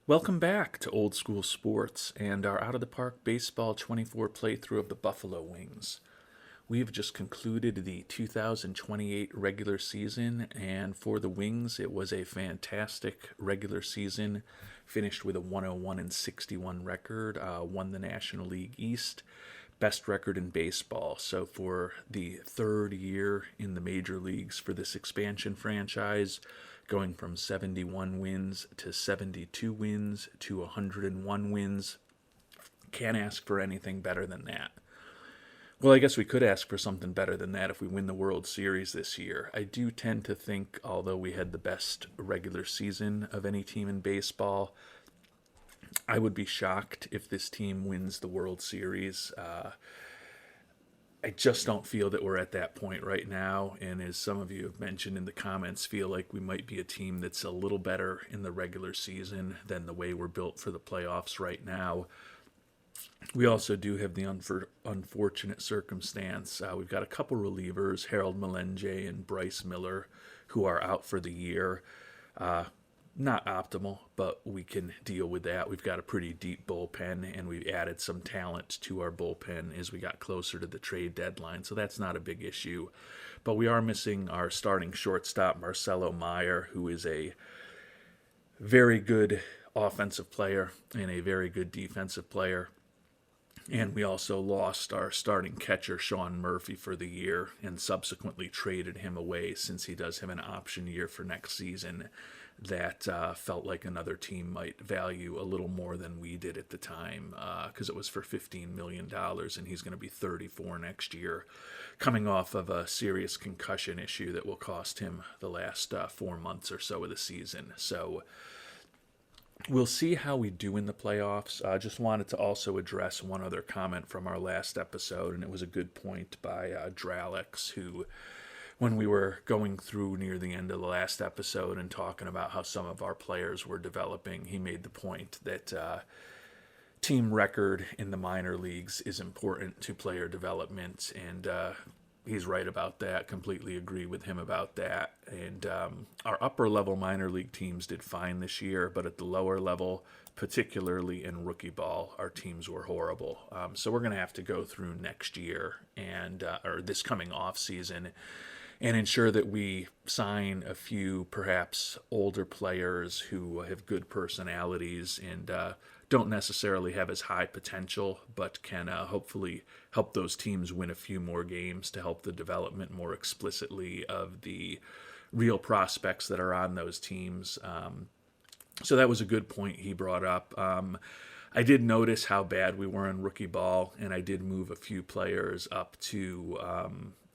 Welcome back to Old School Sports and our Out of the Park Baseball 24 playthrough of the Buffalo Wings. We've just concluded the 2028 regular season, and for the Wings, it was a fantastic regular season. Finished with a 101-61 record, won the National League East, best record in baseball. So, for the third year in the major leagues for this expansion franchise, going from 71 wins to 72 wins to 101 wins, can't ask for anything better than that. Well, I guess we could ask for something better than that if we win the World Series this year. I do tend to think, although we had the best regular season of any team in baseball, I would be shocked if this team wins the World Series. I just don't feel that we're at that point right now. And as some of you have mentioned in the comments, feel like we might be a team that's a little better in the regular season than the way we're built for the playoffs right now. We also do have the unfortunate circumstance. We've got a couple relievers, Harold Melenge and Bryce Miller, who are out for the year. Not optimal, but we can deal with that. We've got a pretty deep bullpen, and we've added some talent to our bullpen as we got closer to the trade deadline, so that's not a big issue. But we are missing our starting shortstop, Marcelo Meyer, who is a very good offensive player and a very good defensive player. And we also lost our starting catcher, Sean Murphy, for the year and subsequently traded him away since he does have an option year for next season that felt like another team might value a little more than we did at the time because it was for $15 million and he's going to be 34 next year, coming off of a serious concussion issue that will cost him the last 4 months or so of the season. So we'll see how we do in the playoffs. I just wanted to also address one other comment from our last episode, and it was a good point by Dralex, who, when we were going through near the end of the last episode and talking about how some of our players were developing, he made the point that team record in the minor leagues is important to player development, and he's right about that. Completely agree with him about that. And our upper level minor league teams did fine this year, but at the lower level, particularly in rookie ball, our teams were horrible. So we're going to have to go through next year and or this coming off season and ensure that we sign a few perhaps older players who have good personalities and don't necessarily have as high potential, but can hopefully help those teams win a few more games to help the development more explicitly of the real prospects that are on those teams. So that was a good point he brought up. I did notice how bad we were in rookie ball, and I did move a few players up to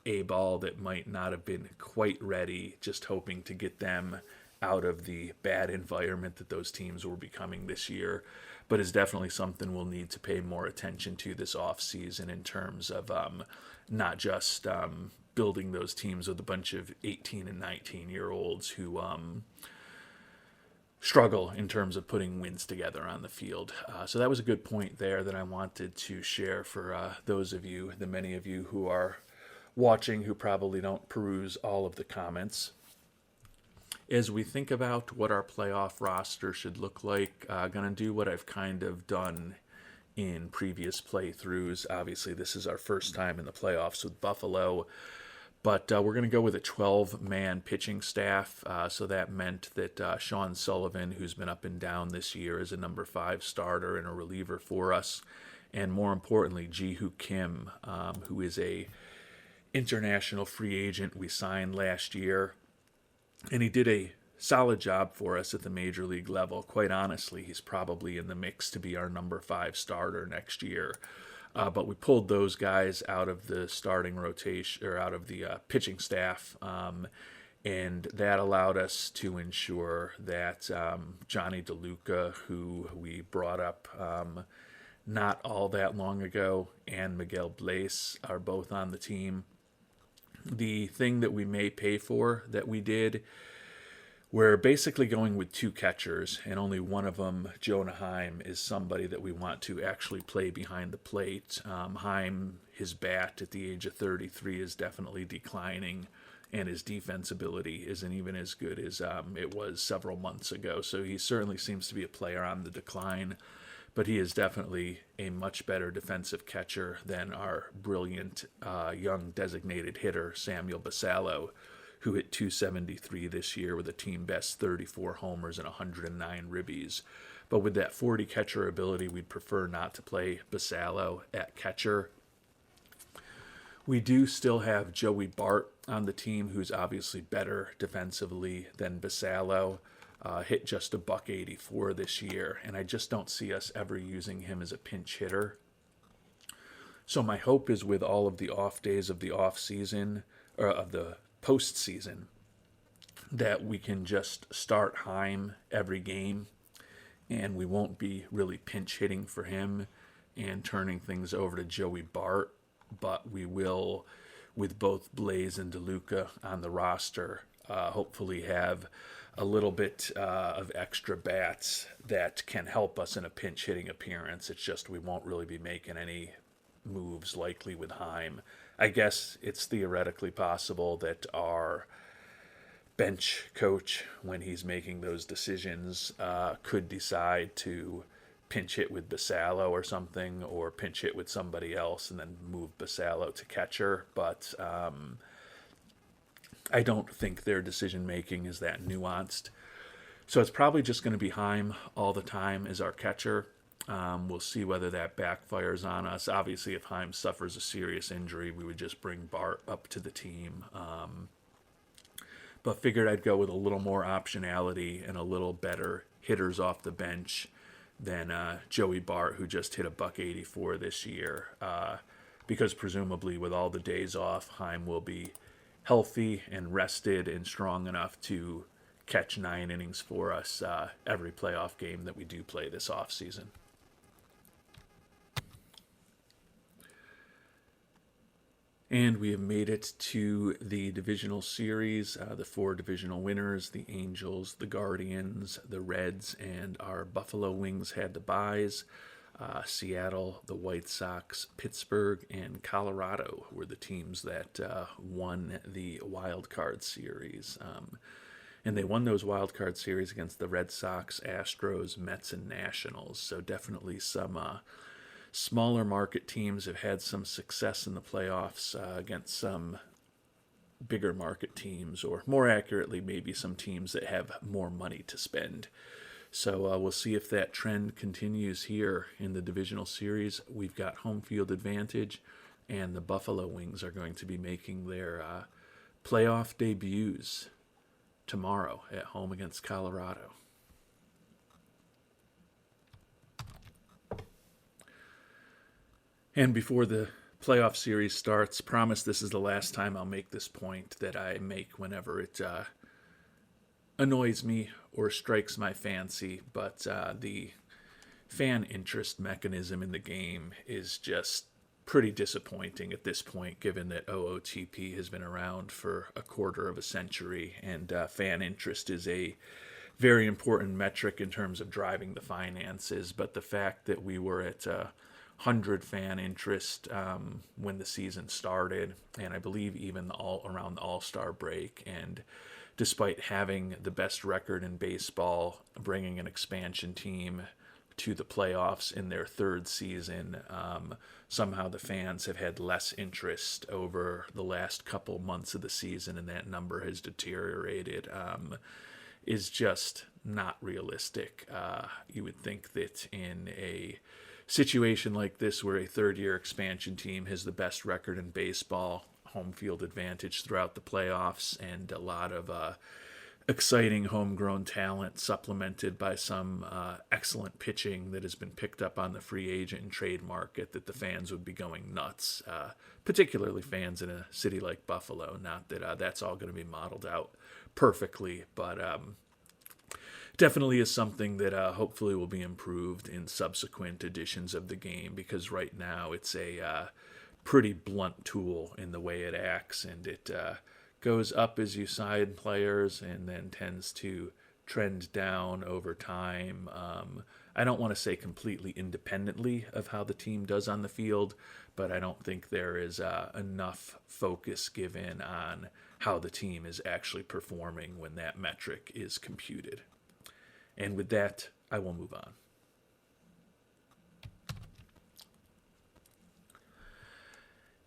A ball that might not have been quite ready, just hoping to get them out of the bad environment that those teams were becoming this year, but is definitely something we'll need to pay more attention to this offseason in terms of not just building those teams with a bunch of 18 and 19-year-olds who struggle in terms of putting wins together on the field. So that was a good point there that I wanted to share for those of you, the many of you who are watching who probably don't peruse all of the comments. As we think about what our playoff roster should look like, going to do what I've kind of done in previous playthroughs. Obviously, this is our first time in the playoffs with Buffalo, but we're going to go with a 12-man pitching staff. So that meant that Sean Sullivan, who's been up and down this year, is a number 5 starter and a reliever for us. And more importantly, Ji-Hoo Kim, who is a international free agent we signed last year. And he did a solid job for us at the major league level. Quite honestly, he's probably in the mix to be our number 5 starter next year. But we pulled those guys out of the starting rotation, or out of the pitching staff, and that allowed us to ensure that Johnny DeLuca, who we brought up not all that long ago, and Miguel Blaise are both on the team. The thing that we may pay for that we did, we're basically going with 2 catchers, and only one of them, Jonah Heim, is somebody that we want to actually play behind the plate. Heim, his bat at the age of 33 is definitely declining, and his defense ability isn't even as good as it was several months ago. So he certainly seems to be a player on the decline, but he is definitely a much better defensive catcher than our brilliant young designated hitter, Samuel Basallo, who hit 273 this year with a team best 34 homers and 109 ribbies. But with that 40 catcher ability, we'd prefer not to play Basallo at catcher. We do still have Joey Bart on the team, who's obviously better defensively than Basallo. Hit just a $184 this year, and I just don't see us ever using him as a pinch hitter. So my hope is, with all of the off days of the off season, or of the postseason, that we can just start Heim every game, and we won't be really pinch hitting for him and turning things over to Joey Bart, but we will, with both Blaze and DeLuca on the roster, hopefully have a little bit of extra bats that can help us in a pinch hitting appearance. It's just we won't really be making any moves likely with Heim. I guess it's theoretically possible that our bench coach, when he's making those decisions, could decide to pinch hit with Basallo or something, or pinch hit with somebody else and then move Basallo to catcher. But I don't think their decision making is that nuanced. So it's probably just going to be Heim all the time as our catcher. We'll see whether that backfires on us. Obviously, if Heim suffers a serious injury, we would just bring Bart up to the team. But figured I'd go with a little more optionality and a little better hitters off the bench than Joey Bart, who just hit a $184 this year. Because presumably with all the days off, Heim will be healthy and rested and strong enough to catch 9 innings for us every playoff game that we do play this offseason. And we have made it to the divisional series, the 4 divisional winners, the Angels, the Guardians, the Reds, and our Buffalo Wings had the byes. Seattle, the White Sox, Pittsburgh, and Colorado were the teams that won the wild card series. And they won those wild card series against the Red Sox, Astros, Mets, and Nationals. So definitely some smaller market teams have had some success in the playoffs against some bigger market teams, or more accurately, maybe some teams that have more money to spend. So we'll see if that trend continues here in the divisional series. We've got home field advantage, and the Buffalo Wings are going to be making their playoff debuts tomorrow at home against Colorado. And before the playoff series starts, promise this is the last time I'll make this point that I make whenever it annoys me or strikes my fancy, but the fan interest mechanism in the game is just pretty disappointing at this point, given that OOTP has been around for a quarter of a century, and fan interest is a very important metric in terms of driving the finances. But the fact that we were at 100 fan interest when the season started, and I believe even around the All-Star break, and despite having the best record in baseball, bringing an expansion team to the playoffs in their 3rd season, somehow the fans have had less interest over the last couple months of the season, and that number has deteriorated, is just not realistic. You would think that in a situation like this, where a 3rd-year expansion team has the best record in baseball, home field advantage throughout the playoffs, and a lot of exciting homegrown talent supplemented by some excellent pitching that has been picked up on the free agent and trade market, that the fans would be going nuts, particularly fans in a city like Buffalo. Not that that's all going to be modeled out perfectly, but definitely is something that hopefully will be improved in subsequent editions of the game, because right now it's a pretty blunt tool in the way it acts, and it goes up as you sign players and then tends to trend down over time. I don't want to say completely independently of how the team does on the field, but I don't think there is enough focus given on how the team is actually performing when that metric is computed. And with that, I will move on.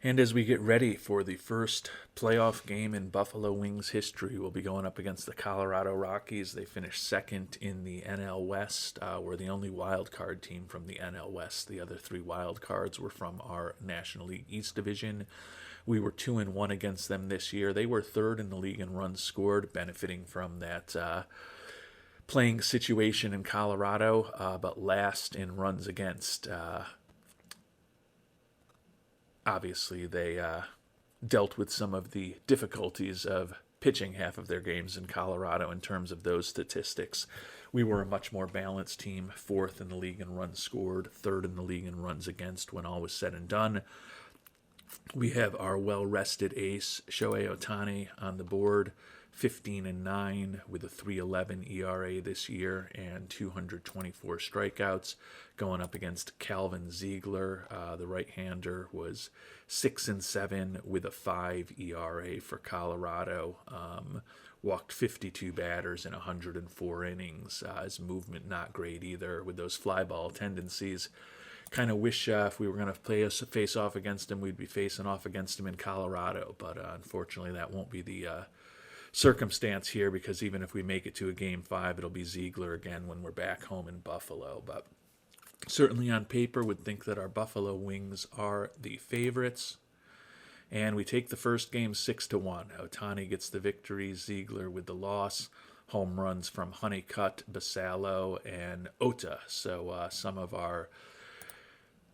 And as we get ready for the first playoff game in Buffalo Wings history, we'll be going up against the Colorado Rockies. They finished second in the NL West. We're the only wild card team from the NL West. The other three wild cards were from our National League East division. We were 2-1 against them this year. They were third in the league in runs scored, benefiting from that playing situation in Colorado, but last in runs against. Obviously, they dealt with some of the difficulties of pitching half of their games in Colorado in terms of those statistics. We were a much more balanced team, fourth in the league in runs scored, third in the league in runs against when all was said and done. We have our well-rested ace, Shohei Ohtani, on the board, 15-9 with a 3.11 ERA this year and 224 strikeouts, going up against Calvin Ziegler. The right-hander was 6-7 with a 5 ERA for Colorado. Walked 52 batters in 104 innings. His movement not great either with those fly ball tendencies. Kind of wish if we were going to face off against him, we'd be facing off against him in Colorado. But unfortunately, that won't be the circumstance here, because even if we make it to a Game 5, it'll be Ziegler again when we're back home in Buffalo. But certainly on paper would think that our Buffalo Wings are the favorites. And we take the first game 6-1. Ohtani gets the victory, Ziegler with the loss. Home runs from Honeycutt, Basallo, and Ota. So some of our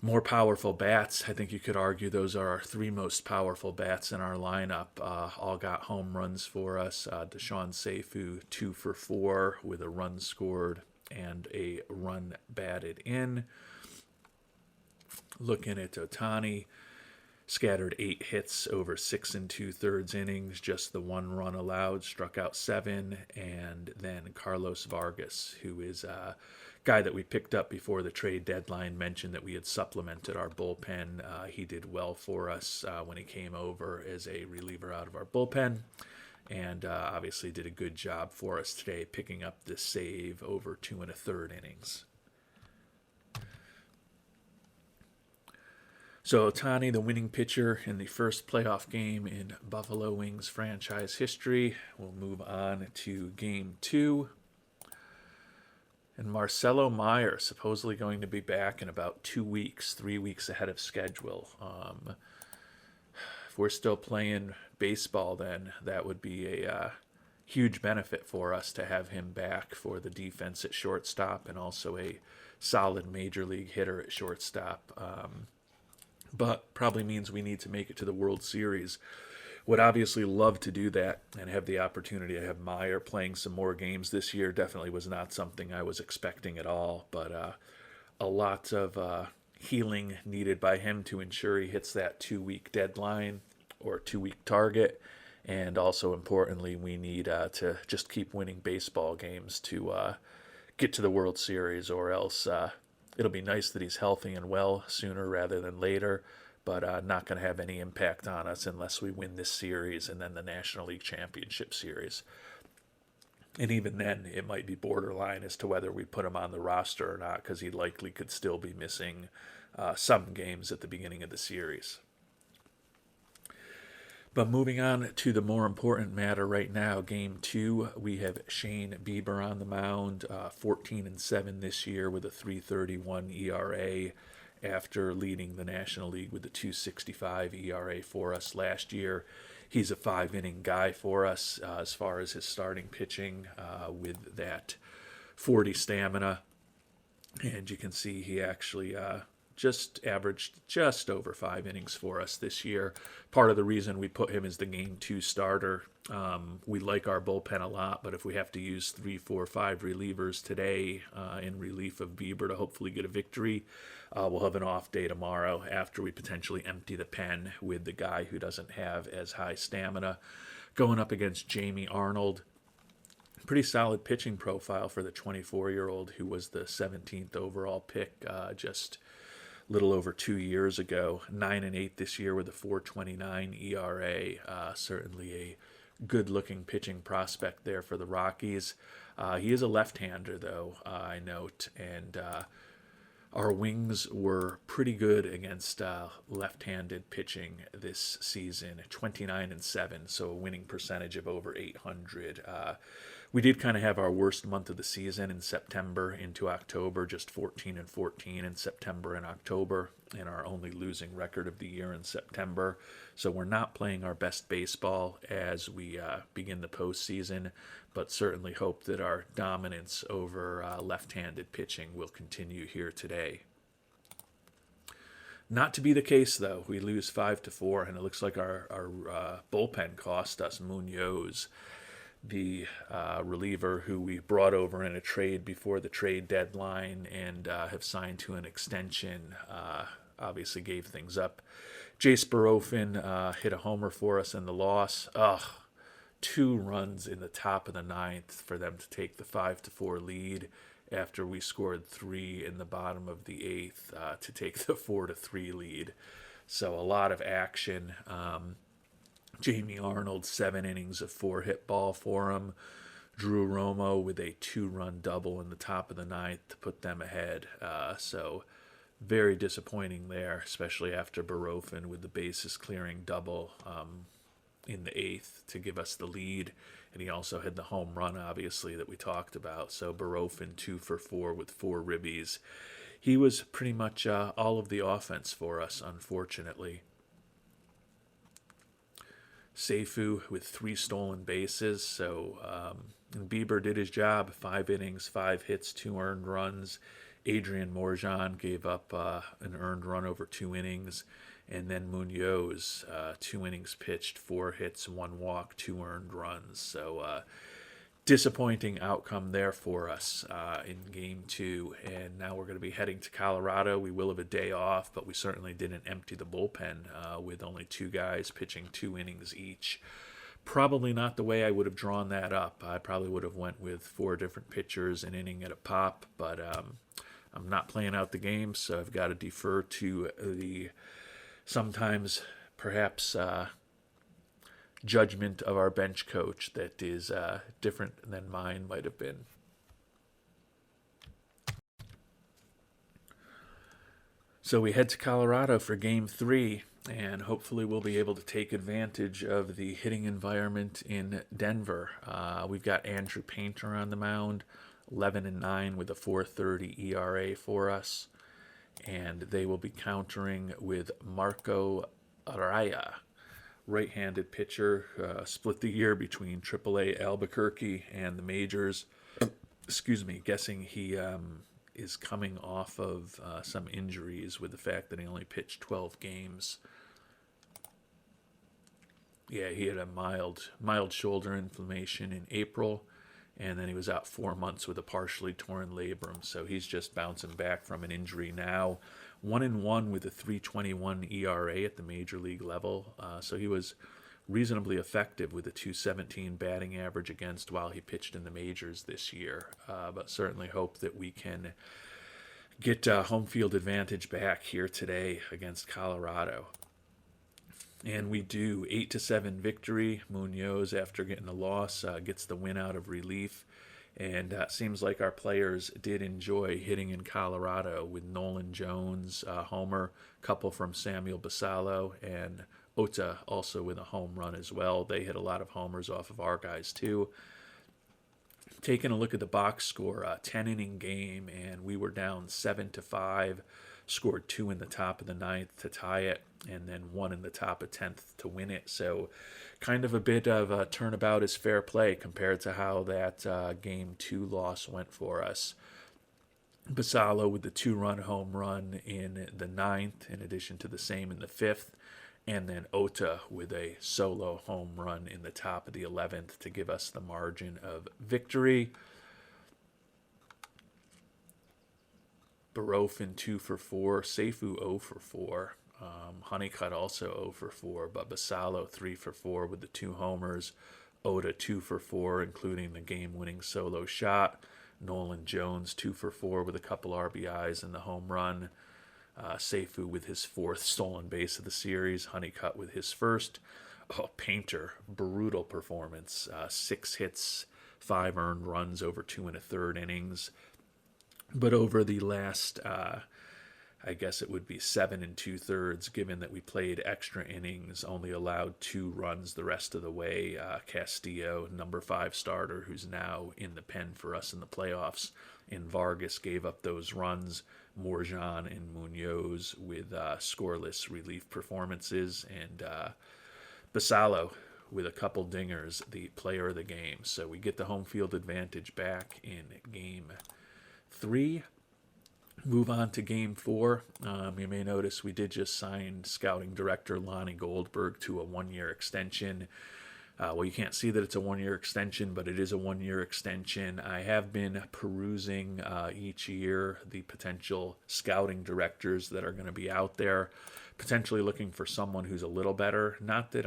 more powerful bats, I think you could argue those are our three most powerful bats in our lineup. All got home runs for us. Deshaun Seifu, 2 for 4 with a run scored and a run batted in. Looking at Ohtani, scattered 8 hits over 6 2/3 innings, just the 1 run allowed, struck out 7. And then Carlos Vargas, who is a guy that we picked up before the trade deadline, mentioned that we had supplemented our bullpen. He did well for us when he came over as a reliever out of our bullpen, and obviously did a good job for us today, picking up the save over 2 1/3 innings. So Ohtani, the winning pitcher in the first playoff game in Buffalo Wings franchise history. We'll move on to Game 2. And Marcelo Meyer supposedly going to be back in about 2 weeks, 3 weeks ahead of schedule. If we're still playing baseball, then that would be a huge benefit for us to have him back for the defense at shortstop, and also a solid major league hitter at shortstop. But probably means we need to make it to the World Series. Would obviously love to do that and have the opportunity to have Meyer playing some more games this year. Definitely was not something I was expecting at all, but a lot of healing needed by him to ensure he hits that 2-week deadline or 2-week target. And also importantly, we need to just keep winning baseball games to get to the World Series, or else it'll be nice that he's healthy and well sooner rather than later, but not going to have any impact on us unless we win this series and then the National League Championship Series. And even then, it might be borderline as to whether we put him on the roster or not, because he likely could still be missing some games at the beginning of the series. But moving on to the more important matter right now, Game 2, we have Shane Bieber on the mound, 14-7 this year with a 3.31 ERA, after leading the National League with a 2.65 ERA for us last year. He's a 5-inning guy for us as far as his starting pitching with that 40 stamina. And you can see he actually just averaged just over 5 innings for us this year. Part of the reason we put him as the Game 2 starter, we like our bullpen a lot, but if we have to use 3, 4, 5 relievers today in relief of Bieber to hopefully get a victory, we'll have an off day tomorrow after we potentially empty the pen with the guy who doesn't have as high stamina. Going up against Jamie Arnold. Pretty solid pitching profile for the 24-year-old who was the 17th overall pick just little over 2 years ago. 9-8 this year with a 4.29 ERA. Certainly a good-looking pitching prospect there for the Rockies. He is a left-hander, though, I note, and our wings were pretty good against left-handed pitching this season, 29-7, so a winning percentage of over 800. We did kind of have our worst month of the season in September into October, just 14-14 in September and October, and our only losing record of the year in September. So we're not playing our best baseball as we begin the postseason, but certainly hope that our dominance over left-handed pitching will continue here today. Not to be the case, though. We lose 5-4, and it looks like our bullpen cost us. Munoz, the reliever who we brought over in a trade before the trade deadline and have signed to an extension, obviously gave things up. Jace Barofin hit a homer for us in the loss. 2 runs in the top of the 9th for them to take the 5-4 lead after we scored 3 in the bottom of the 8th to take the 4-3 lead. So a lot of action. Jamie Arnold, 7 innings of 4-hit ball for him. Drew Romo with a 2-run double in the top of the 9th to put them ahead. So very disappointing there, especially after Barofin with the bases clearing double in the 8th to give us the lead. And he also had the home run, obviously, that we talked about. So Barofin 2-for-4 with 4 ribbies. He was pretty much all of the offense for us, unfortunately. Seifu with 3 stolen bases. So and Bieber did his job. 5 innings, 5 hits, 2 earned runs. Adrian Morjan gave up an earned run over 2 innings. And then Munoz, 2 innings pitched, 4 hits, 1 walk, 2 earned runs. So disappointing outcome there for us in Game 2. And now we're going to be heading to Colorado. We will have a day off, but we certainly didn't empty the bullpen with only 2 guys pitching 2 innings each. Probably not the way I would have drawn that up. I probably would have went with 4 different pitchers, an inning at a pop, but I'm not playing out the game, so I've got to defer to the sometimes perhaps judgment of our bench coach that is different than mine might have been. So we head to Colorado for Game 3, and hopefully we'll be able to take advantage of the hitting environment in Denver. We've got Andrew Painter on the mound, 11-9 with a 4.30 ERA for us. And they will be countering with Marco Araya, right-handed pitcher, split the year between AAA Albuquerque and the majors. Guessing he is coming off of some injuries with the fact that he only pitched 12 games. Yeah, he had a mild shoulder inflammation in April, and then he was out 4 months with a partially torn labrum, so he's just bouncing back from an injury now. 1-1 with a 3.21 ERA at the major league level, so he was reasonably effective with a 2.17 batting average against while he pitched in the majors this year. But certainly hope that we can get home field advantage back here today against Colorado. And we do. 8-7 victory. Munoz, after getting a loss, gets the win out of relief. And seems like our players did enjoy hitting in Colorado with Nolan Jones, homer, couple from Samuel Basallo, and Ota also with a home run as well. They hit a lot of homers off of our guys too. Taking a look at the box score, 10-inning game, and we were down 7-5. Scored 2 in the top of the 9th to tie it, and then 1 in the top of 10th to win it. So kind of a bit of a turnabout is fair play compared to how that Game 2 loss went for us. Basallo with the 2-run home run in the 9th, in addition to the same in the 5th. And then Ota with a solo home run in the top of the 11th to give us the margin of victory. Barofin 2-for-4, Seifu 0-for-4, Honeycutt also 0-for-4, but Basallo 3-for-4 with the 2 homers, Ota 2-for-4, including the game-winning solo shot, Nolan Jones 2-for-4 with a couple RBIs and the home run, Seifu with his 4th stolen base of the series, Honeycutt with his 1st. Painter, brutal performance. 6 hits, 5 earned runs over 2 1/3 innings. But over the last, I guess it would be 7 2/3, given that we played extra innings, only allowed 2 runs the rest of the way. Castillo, number 5 starter, who's now in the pen for us in the playoffs, and Vargas gave up those runs. Morjan and Munoz with scoreless relief performances, and Basallo with a couple dingers, the player of the game. So we get the home field advantage back in game 3. Move on to game 4. You may notice we did just sign scouting director Lonnie Goldberg to a 1-year extension. Well, you can't see that it's a 1-year extension, but it is a 1-year extension. I have been perusing each year the potential scouting directors that are going to be out there, potentially looking for someone who's a little better. Not that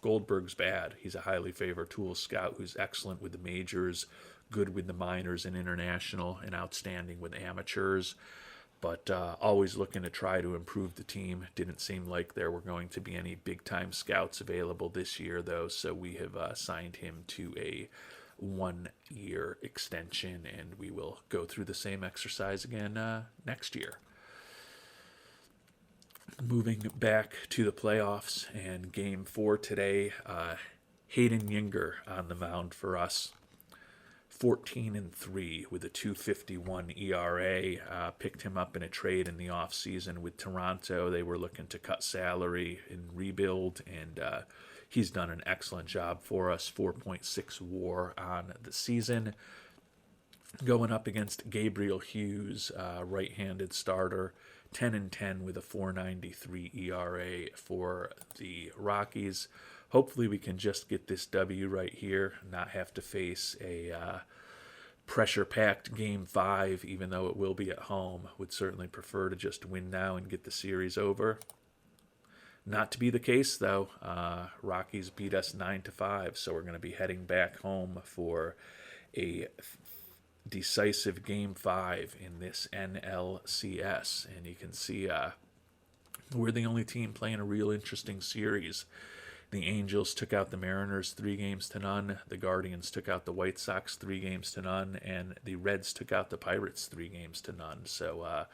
Goldberg's bad. He's a highly favored tool scout who's excellent with the majors, good with the minors and international, and outstanding with amateurs. But always looking to try to improve the team. Didn't seem like there were going to be any big-time scouts available this year, though, so we have signed him to a 1-year extension, and we will go through the same exercise again next year. Moving back to the playoffs and game 4 today, Hayden Yinger on the mound for us. 14-3 with a 2.51 ERA. Picked him up in a trade in the offseason with Toronto. They were looking to cut salary and rebuild, and he's done an excellent job for us. 4.6 WAR on the season. Going up against Gabriel Hughes, right-handed starter. 10-10 with a 4.93 ERA for the Rockies. Hopefully we can just get this W right here, not have to face a pressure-packed Game 5, even though it will be at home. Would certainly prefer to just win now and get the series over. Not to be the case, though. Rockies beat us 9-5, so we're going to be heading back home for a decisive Game 5 in this NLCS. And you can see we're the only team playing a real interesting series. The Angels took out the Mariners 3-0. The Guardians took out the White Sox 3-0, and the Reds took out the Pirates 3-0. So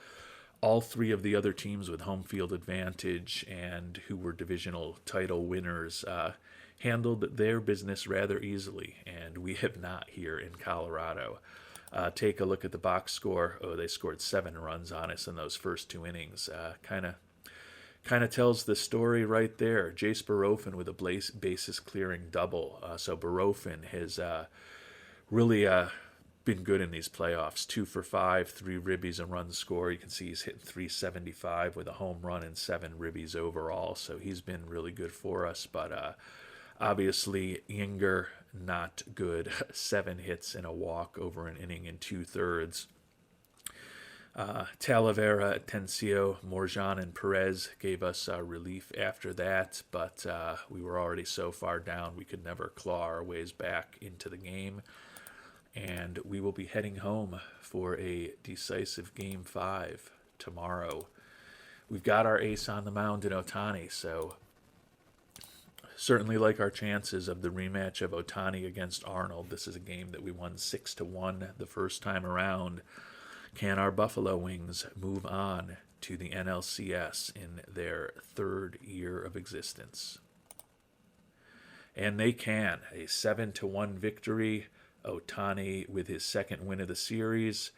all 3 of the other teams with home field advantage and who were divisional title winners handled their business rather easily, and we have not here in Colorado. Take a look at the box score. Oh, they scored 7 runs on us in those first 2 innings. Kind of tells the story right there. Jace Barofin with a bases clearing double. So Barofin has really been good in these playoffs. 2 for 5, 3 ribbies, and run score. You can see he's hitting .375 with a home run and 7 ribbies overall. So he's been really good for us. But obviously Yinger, not good. 7 hits and a walk over an inning and 2/3. Talavera, Atencio, Morjan, and Perez gave us relief after that, but we were already so far down we could never claw our ways back into the game. And we will be heading home for a decisive Game 5 tomorrow. We've got our ace on the mound in Ohtani, so certainly like our chances of the rematch of Ohtani against Arnold. This is a game that we won 6-1 the first time around. Can our Buffalo Wings move on to the NLCS in their 3rd year of existence? And they can. A 7-1 victory. Ohtani with his 2nd win of the series.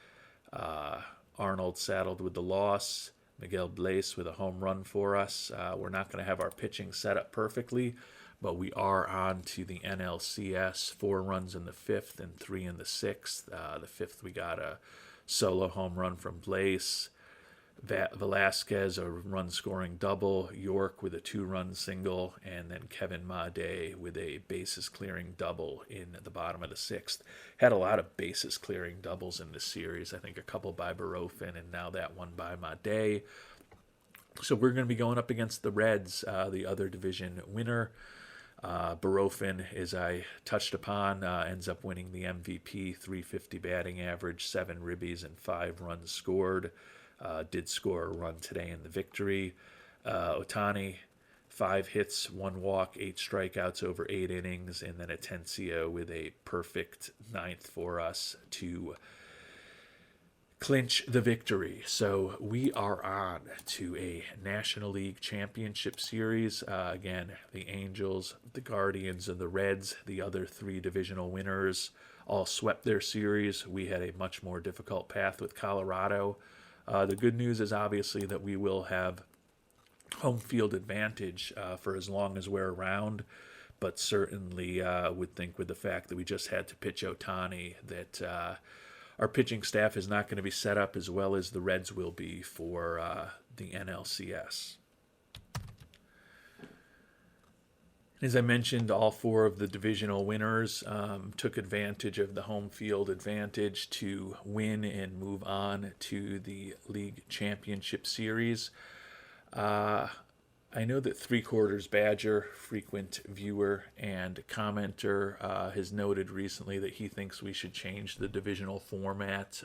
Arnold saddled with the loss. Miguel Blaise with a home run for us. We're not going to have our pitching set up perfectly, but we are on to the NLCS. 4 runs in the 5th and 3 in the 6th. The 5th we got a solo home run from Blaise. Velasquez, a run-scoring double. York with a 2-run single. And then Kevin Made with a bases-clearing double in the bottom of the 6th. Had a lot of bases-clearing doubles in this series. I think a couple by Barofin and now that one by Made. So we're going to be going up against the Reds, the other division winner. Barofin, as I touched upon, ends up winning the MVP, .350 batting average, 7 ribbies, and 5 runs scored. Did score a run today in the victory. Ohtani, 5 hits, 1 walk, 8 strikeouts over 8 innings, and then Atencio with a perfect ninth for us to clinch the victory. So we are on to a National League Championship Series. Again, the Angels, the Guardians, and the Reds, the other 3 divisional winners, all swept their series. We had a much more difficult path with Colorado. The good news is obviously that we will have home field advantage for as long as we're around, but certainly would think with the fact that we just had to pitch Ohtani that our pitching staff is not going to be set up as well as the Reds will be for the NLCS. As I mentioned, all 4 of the divisional winners took advantage of the home field advantage to win and move on to the League Championship Series. I know that 3/4 Badger, frequent viewer and commenter, has noted recently that he thinks we should change the divisional format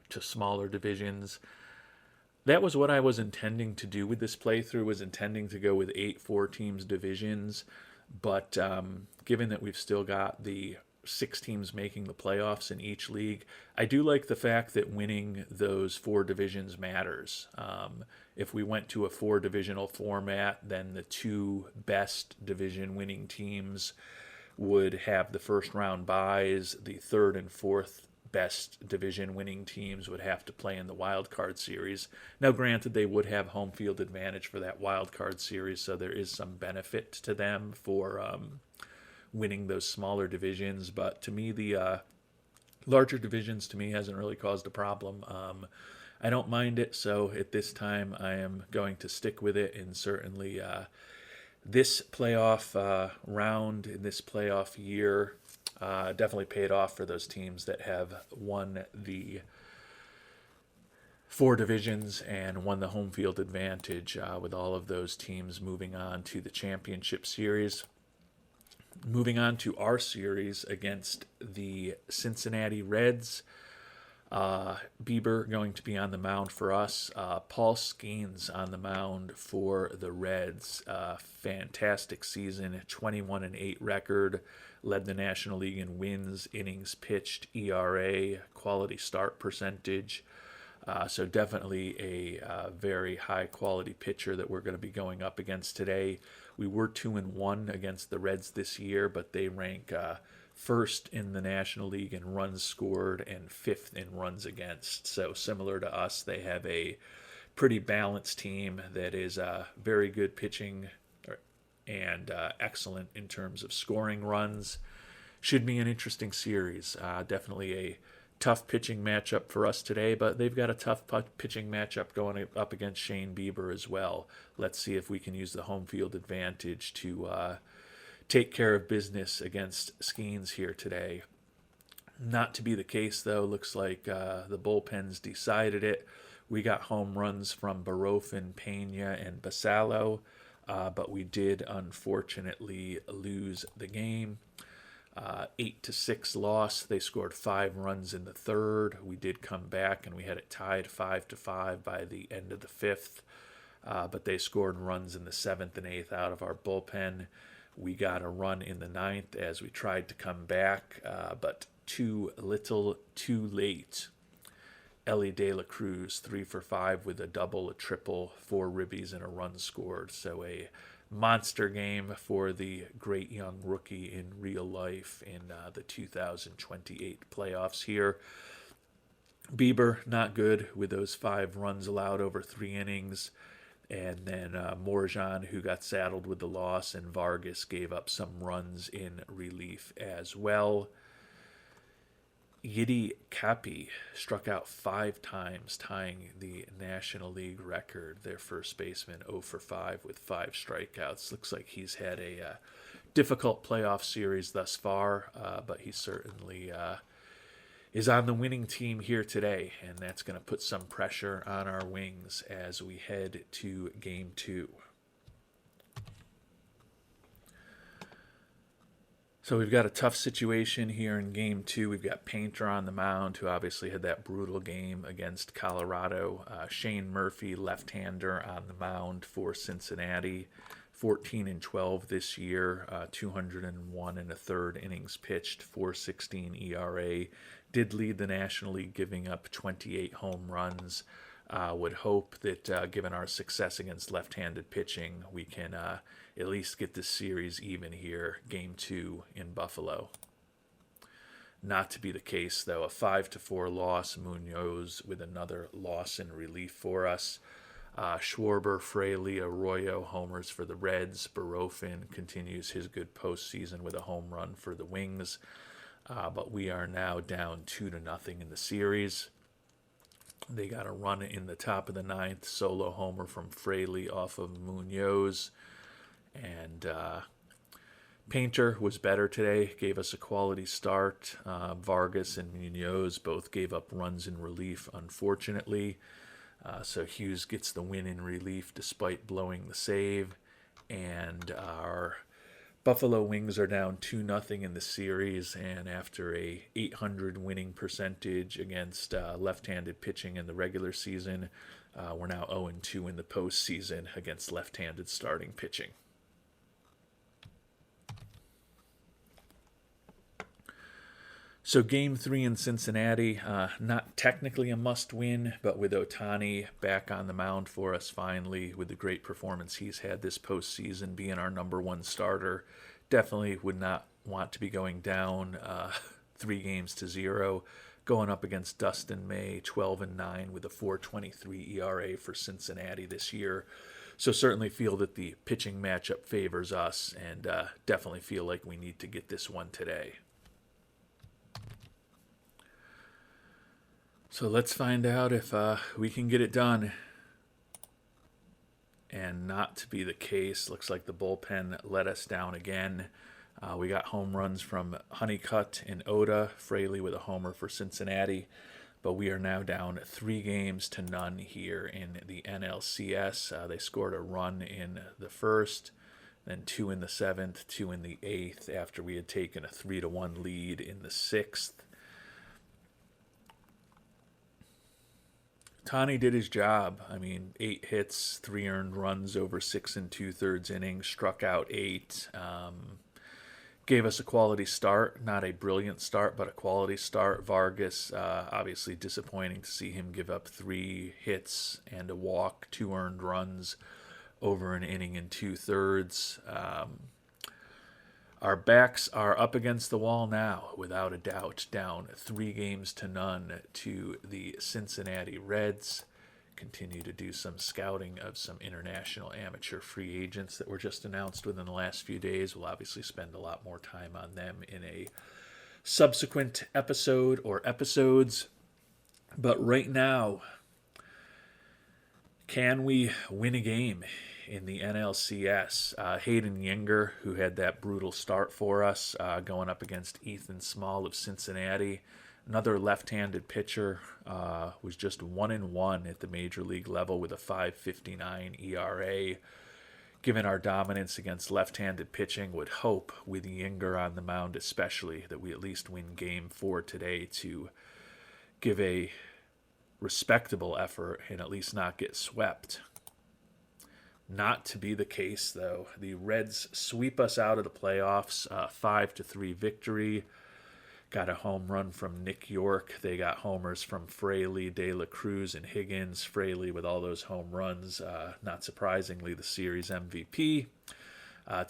to smaller divisions. That was what I was intending to do with this playthrough, was intending to go with 8 4-teams divisions, but given that we've still got the 6 teams making the playoffs in each league, I do like the fact that winning those 4 divisions matters. If we went to a 4-divisional format, then the 2 best division winning teams would have the first round byes. The 3rd and 4th best division winning teams would have to play in the wild card series. Now, granted, they would have home field advantage for that wild card series, so there is some benefit to them for winning those smaller divisions. But to me, the larger divisions to me hasn't really caused a problem. I don't mind it, so at this time I am going to stick with it, and certainly this playoff round in this playoff year definitely paid off for those teams that have won the 4 divisions and won the home field advantage, with all of those teams moving on to the championship series. Moving on to our series against the Cincinnati Reds. Bieber going to be on the mound for us. Paul Skeens on the mound for the Reds. Fantastic season, 21-8 record. Led the National League in wins, innings pitched, ERA, quality start percentage. So definitely a very high-quality pitcher that we're going to be going up against today. We were 2-1 against the Reds this year, but they rank first in the National League in runs scored and 5th in runs against. So similar to us, they have a pretty balanced team that is very good pitching and excellent in terms of scoring runs. Should be an interesting series. Definitely a tough pitching matchup for us today, but they've got a tough pitching matchup going up against Shane Bieber as well. Let's see if we can use the home field advantage to take care of business against Skeens here today. Not to be the case, though. Looks like the bullpens decided it. We got home runs from Barofin, Pena, and Basallo, but we did unfortunately lose the game. 8-6 loss. They scored 5 runs in the 3rd. We did come back and we had it tied 5-5 by the end of the 5th. But they scored runs in the 7th and 8th out of our bullpen. We got a run in the 9th as we tried to come back, but too little, too late. Ellie De La Cruz, 3 for 5 with a double, a triple, 4 ribbies, and a run scored. So a monster game for the great young rookie in real life in the 2028 playoffs here. Bieber, not good with those 5 runs allowed over 3 innings. And then Morjan, who got saddled with the loss, and Vargas gave up some runs in relief as well. Yiddi Capi struck out 5 times, tying the National League record. Their first baseman 0 for 5 with 5 strikeouts. Looks like he's had a difficult playoff series thus far, but he certainly is on the winning team here today, and that's going to put some pressure on our wings as we head to Game 2. So we've got a tough situation here in game two. We've got Painter on the mound, who obviously had that brutal game against Colorado. Shane Murphy, left-hander, on the mound for Cincinnati. 14 and 12 this year, 201 and a third innings pitched, 4.16 ERA. Did lead the National League, giving up 28 home runs. Would hope that given our success against left-handed pitching, we can at least get this series even here, game two in Buffalo. Not to be the case, though. A 5-4 loss. Munoz with another loss in relief for us. Schwarber, Fraley, Arroyo homers for the Reds. Barofin continues his good postseason with a home run for the Wings. But we are now down 2-0 in the series. They got a run in the top of the ninth, solo homer from Fraley off of Munoz. And Painter was better today, gave us a quality start. Vargas and Munoz both gave up runs in relief, unfortunately. So Hughes gets the win in relief despite blowing the save. And our Buffalo Wings are down 2-0 in the series, and after a .800 winning percentage against left-handed pitching in the regular season, we're now 0-2 in the postseason against left-handed starting pitching. So game three in Cincinnati, not technically a must-win, but with Ohtani back on the mound for us finally, with the great performance he's had this postseason, being our number one starter, definitely would not want to be going down 3-0, going up against Dustin May, 12-9 with a 4.23 ERA for Cincinnati this year. So certainly feel that the pitching matchup favors us, and definitely feel like we need to get this one today. So let's find out if we can get it done. And not to be the case. Looks like the bullpen let us down again. We got home runs from Honeycutt and Oda. Fraley with a homer for Cincinnati. But we are now down 3-0 here in the NLCS. They scored a run in the first, then 2 in the seventh, 2 in the eighth, after we had taken a 3-1 lead in the sixth. Ohtani did his job. 8 hits, 3 earned runs over 6 2/3 innings, struck out 8. Gave us a quality start. Not a brilliant start, but a quality start. Vargas, obviously disappointing to see him give up 3 hits and a walk, 2 earned runs over an inning and 2/3. Our backs are up against the wall now, without a doubt, down 3-0 to the Cincinnati Reds. Continue to do some scouting of some international amateur free agents that were just announced within the last few days. We'll obviously spend a lot more time on them in a subsequent episode or episodes. But right now, can we win a game in the NLCS? Hayden Yinger, who had that brutal start for us, going up against Ethan Small of Cincinnati. Another left-handed pitcher, was just 1-1 at the major league level with a 5.59 ERA. Given our dominance against left-handed pitching, would hope with Yinger on the mound especially that we at least win game 4 today to give a respectable effort and at least not get swept. Not to be the case, though. The Reds sweep us out of the playoffs, 5-3 victory. Got a home run from Nick York. They got homers from Fraley, De La Cruz, and Higgins. Fraley with all those home runs. Not surprisingly, the series MVP.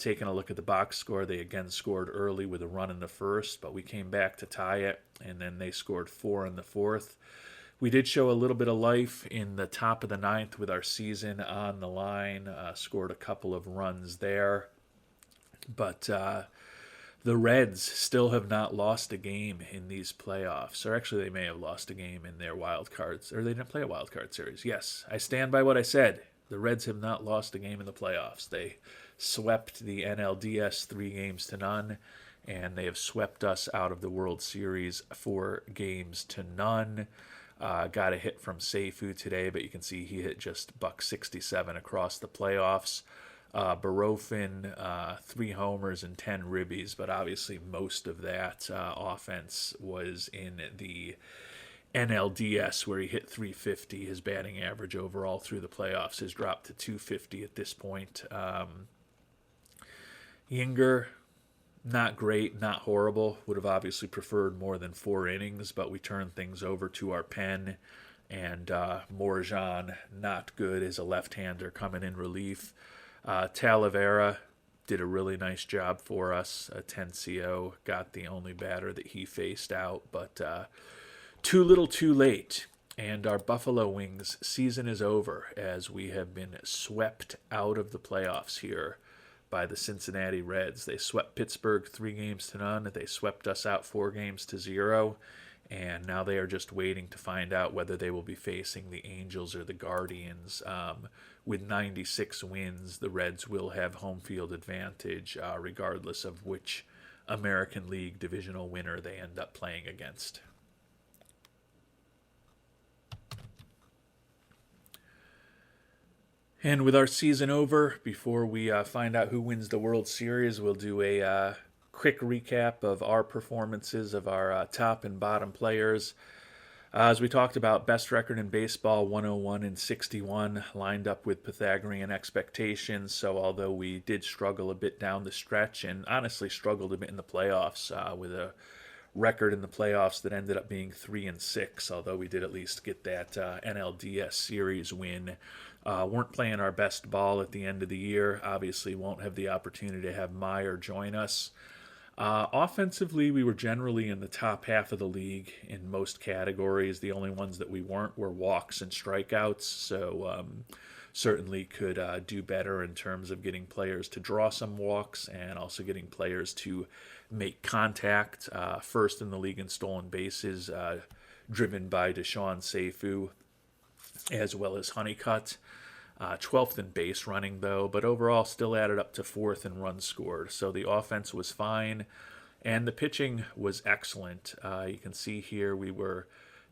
Taking a look at the box score, they again scored early with a run in the first, but we came back to tie it, and then they scored 4 in the fourth. We did show a little bit of life in the top of the ninth with our season on the line. Scored a couple of runs there. But the Reds still have not lost a game in these playoffs. Or actually, they may have lost a game in their wild cards. Or they didn't play a wild card series. Yes, I stand by what I said. The Reds have not lost a game in the playoffs. They swept the NLDS 3-0, and they have swept us out of the World Series 4-0. Got a hit from Seifu today, but you can see he hit just $167 across the playoffs. Barofin, 3 homers and 10 ribbies, but obviously most of that offense was in the NLDS, where he hit 350. His batting average overall through the playoffs has dropped to 250 at this point. Yinger, not great, not horrible. Would have obviously preferred more than 4 innings, but we turned things over to our pen. And Morjan, not good as a left-hander coming in relief. Talavera did a really nice job for us. Atencio got the only batter that he faced out, but too little too late. And our Buffalo Wings season is over as we have been swept out of the playoffs here by the Cincinnati Reds. They swept Pittsburgh 3-0. They swept us out 4-0. And now they are just waiting to find out whether they will be facing the Angels or the Guardians. With 96 wins, the Reds will have home field advantage regardless of which American League divisional winner they end up playing against. And with our season over, before we find out who wins the World Series, we'll do a quick recap of our performances of our top and bottom players. As we talked about, best record in baseball, 101-61, lined up with Pythagorean expectations. So although we did struggle a bit down the stretch and honestly struggled a bit in the playoffs with a record in the playoffs that ended up being 3-6, although we did at least get that NLDS series win. Weren't playing our best ball at the end of the year. Obviously won't have the opportunity to have Meyer join us. Offensively, we were generally in the top half of the league in most categories. The only ones that we weren't were walks and strikeouts, so certainly could do better in terms of getting players to draw some walks and also getting players to make contact. First in the league in stolen bases, driven by Deshaun Seifu, as well as Honeycutt. 12th in base running, though, but overall still added up to 4th in runs scored. So the offense was fine, and the pitching was excellent. You can see here we were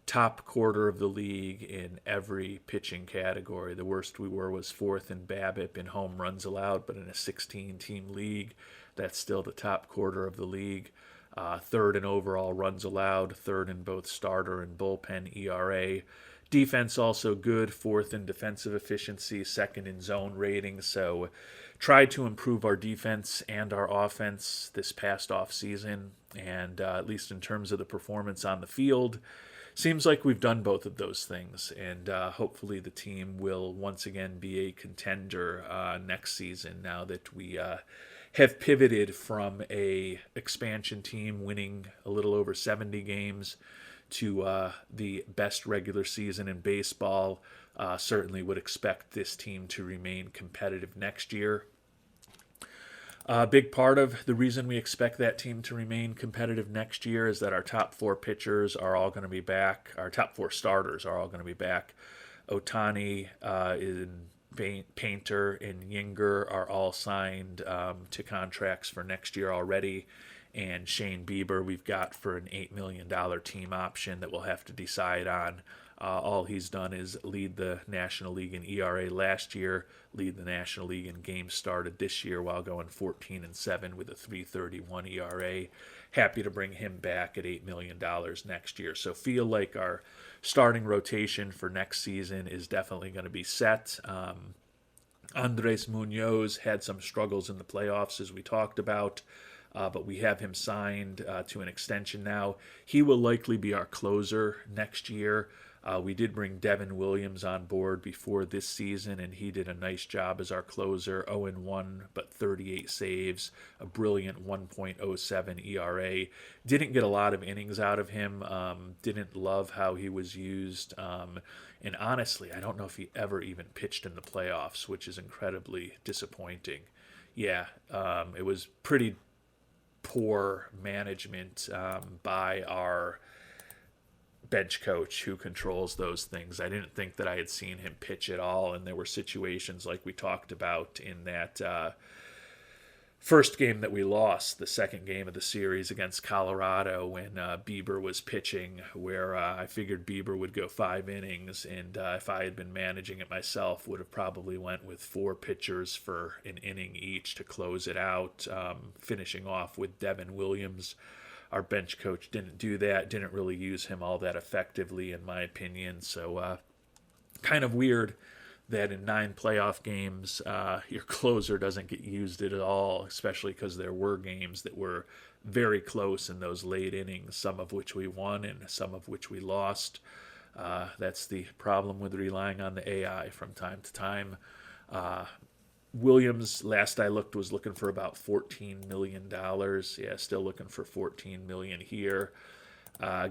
top quarter of the league in every pitching category. The worst we were was 4th in BABIP in home runs allowed, but in a 16-team league, that's still the top quarter of the league. 3rd in overall runs allowed, 3rd in both starter and bullpen ERA. Defense also good, 4th in defensive efficiency, 2nd in zone rating. So tried to improve our defense and our offense this past offseason, and at least in terms of the performance on the field, seems like we've done both of those things, and hopefully the team will once again be a contender next season now that we have pivoted from a expansion team winning a little over 70 games to the best regular season in baseball. Certainly would expect this team to remain competitive next year. A big part of the reason we expect that team to remain competitive next year is that our top 4 pitchers are all going to be back. Our top 4 starters are all going to be back. Otani, Painter, and Yinger are all signed to contracts for next year already. And Shane Bieber we've got for an $8 million team option that we'll have to decide on. All he's done is lead the National League in ERA last year, lead the National League in games started this year while going 14-7 with a 3.31 ERA. Happy to bring him back at $8 million next year. So feel like our starting rotation for next season is definitely going to be set. Andres Munoz had some struggles in the playoffs, as we talked about. But we have him signed to an extension now. He will likely be our closer next year. We did bring Devin Williams on board before this season, and he did a nice job as our closer. 0-1, but 38 saves, a brilliant 1.07 ERA. Didn't get a lot of innings out of him. Didn't love how he was used. And honestly, I don't know if he ever even pitched in the playoffs, which is incredibly disappointing. Yeah, it was pretty poor management by our bench coach who controls those things. I didn't think that I had seen him pitch at all, and there were situations like we talked about in that first game that we lost, the second game of the series against Colorado, when Bieber was pitching, where I figured Bieber would go 5 innings, and if I had been managing it myself, would have probably went with 4 pitchers for an inning each to close it out, finishing off with Devin Williams. Our bench coach didn't do that, didn't really use him all that effectively, in my opinion. So kind of weird that in 9 playoff games, your closer doesn't get used at all, especially because there were games that were very close in those late innings, some of which we won and some of which we lost. That's the problem with relying on the AI from time to time. Williams, last I looked, was looking for about $14 million. Yeah, still looking for $14 million here.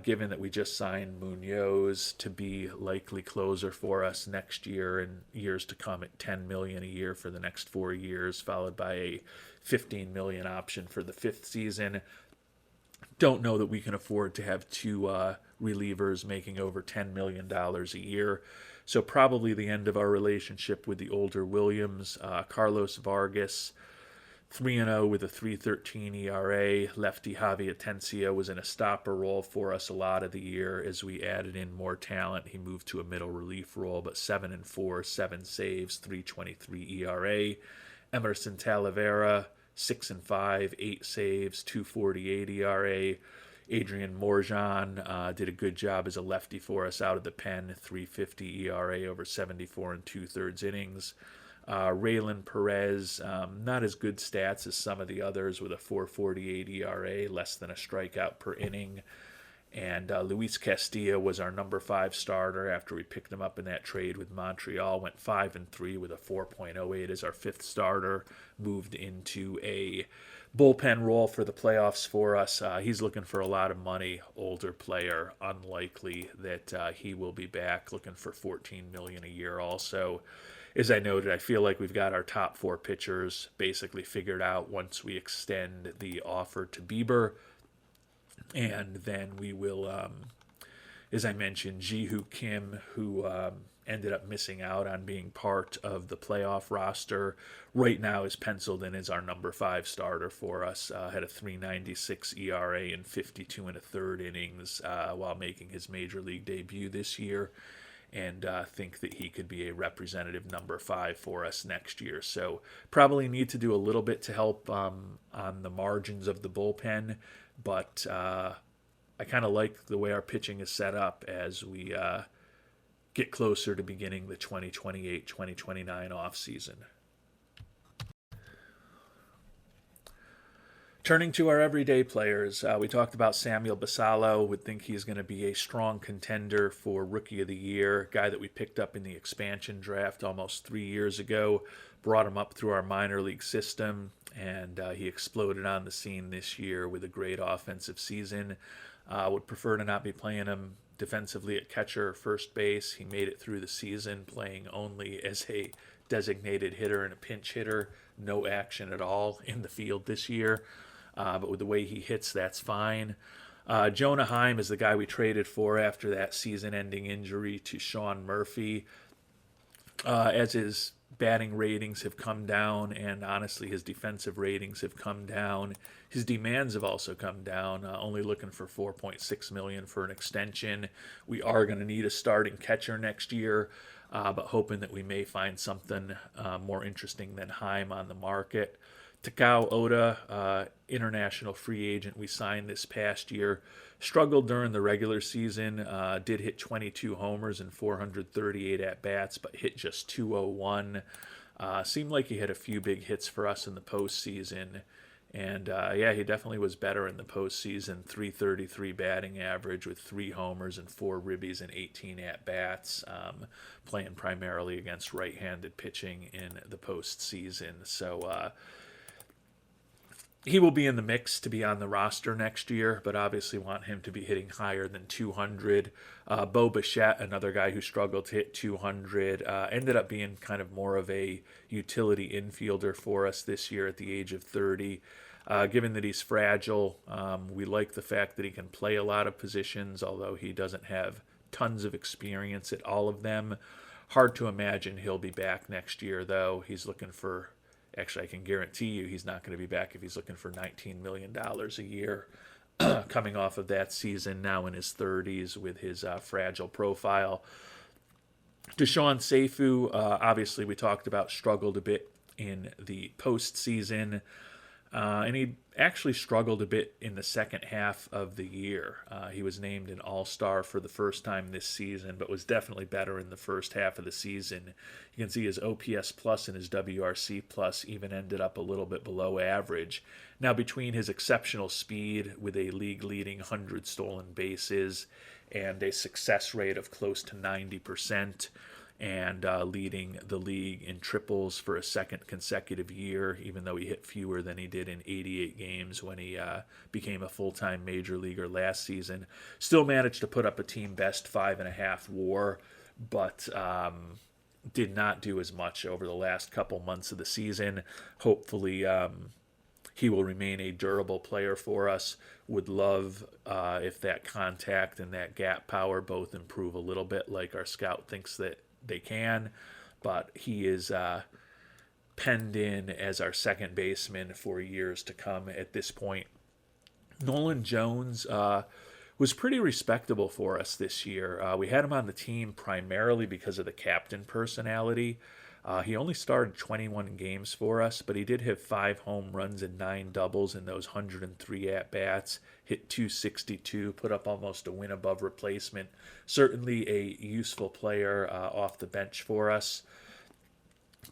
Given that we just signed Munoz to be likely closer for us next year and years to come at $10 million a year for the next 4 years, followed by a $15 million option for the 5th season. Don't know that we can afford to have 2 relievers making over $10 million a year. So probably the end of our relationship with the older Williams. Carlos Vargas, 3-0 with a 3.13 ERA. Lefty Javi Atencio was in a stopper role for us a lot of the year. As we added in more talent, he moved to a middle relief role, but 7-4, 7 saves, 3.23 ERA. Emerson Talavera, 6-5, 8 saves, 2.48 ERA. Adrian Morjan did a good job as a lefty for us out of the pen, 3.50 ERA over 74 and 2/3 innings. Raylan Perez, not as good stats as some of the others, with a 4.48 ERA, less than a strikeout per inning. And Luis Castillo was our number 5 starter after we picked him up in that trade with Montreal. Went 5-3 with a 4.08 as our 5th starter. Moved into a bullpen role for the playoffs for us. He's looking for a lot of money. Older player, unlikely that he will be back. Looking for $14 million a year also. As I noted, I feel like we've got our top 4 pitchers basically figured out once we extend the offer to Bieber. And then we will, as I mentioned, Ji-Hoo Kim, who ended up missing out on being part of the playoff roster, right now is penciled in as our number 5 starter for us. Had a 3.96 ERA in 52 1/3 innings while making his major league debut this year. And think that he could be a representative number 5 for us next year. So probably need to do a little bit to help on the margins of the bullpen, but I kind of like the way our pitching is set up as we get closer to beginning the 2028-2029 offseason. Turning to our everyday players, we talked about Samuel Basallo. Would think he's going to be a strong contender for Rookie of the Year, guy that we picked up in the expansion draft almost 3 years ago. Brought him up through our minor league system, and he exploded on the scene this year with a great offensive season. Would prefer to not be playing him defensively at catcher or first base. He made it through the season playing only as a designated hitter and a pinch hitter. No action at all in the field this year. But with the way he hits, that's fine. Jonah Heim is the guy we traded for after that season-ending injury to Sean Murphy. As his batting ratings have come down, and honestly his defensive ratings have come down, his demands have also come down, only looking for $4.6 million for an extension. We are going to need a starting catcher next year, but hoping that we may find something more interesting than Heim on the market. Takao Oda, international free agent we signed this past year, struggled during the regular season, did hit 22 homers and 438 at-bats, but hit just 201. Seemed like he had a few big hits for us in the postseason. And, he definitely was better in the postseason. 333 batting average with 3 homers and 4 ribbies and 18 at-bats, playing primarily against right-handed pitching in the postseason. So, he will be in the mix to be on the roster next year, but obviously want him to be hitting higher than 200. Bo Bichette, another guy who struggled to hit 200, ended up being kind of more of a utility infielder for us this year at the age of 30. Given that he's fragile, we like the fact that he can play a lot of positions, although he doesn't have tons of experience at all of them. Hard to imagine he'll be back next year, though. He's looking for Actually, I can guarantee you he's not going to be back if he's looking for $19 million a year. Coming off of that season, now in his 30s with his fragile profile. Deshaun Seifu, obviously we talked about, struggled a bit in the postseason. And he actually struggled a bit in the second half of the year. He was named an All-Star for the first time this season, but was definitely better in the first half of the season. You can see his OPS plus and his WRC plus even ended up a little bit below average. Now, between his exceptional speed with a league-leading 100 stolen bases and a success rate of close to 90%, and leading the league in triples for a second consecutive year, even though he hit fewer than he did in 88 games when he became a full-time major leaguer last season. Still managed to put up a team-best 5.5 WAR, but did not do as much over the last couple months of the season. Hopefully he will remain a durable player for us. Would love if that contact and that gap power both improve a little bit, like our scout thinks that they can, but he is penned in as our second baseman for years to come at this point. Nolan Jones was pretty respectable for us this year. We had him on the team primarily because of the captain personality. He only started 21 games for us, but he did have 5 home runs and 9 doubles in those 103 at-bats, hit .262, put up almost a win above replacement. Certainly a useful player off the bench for us.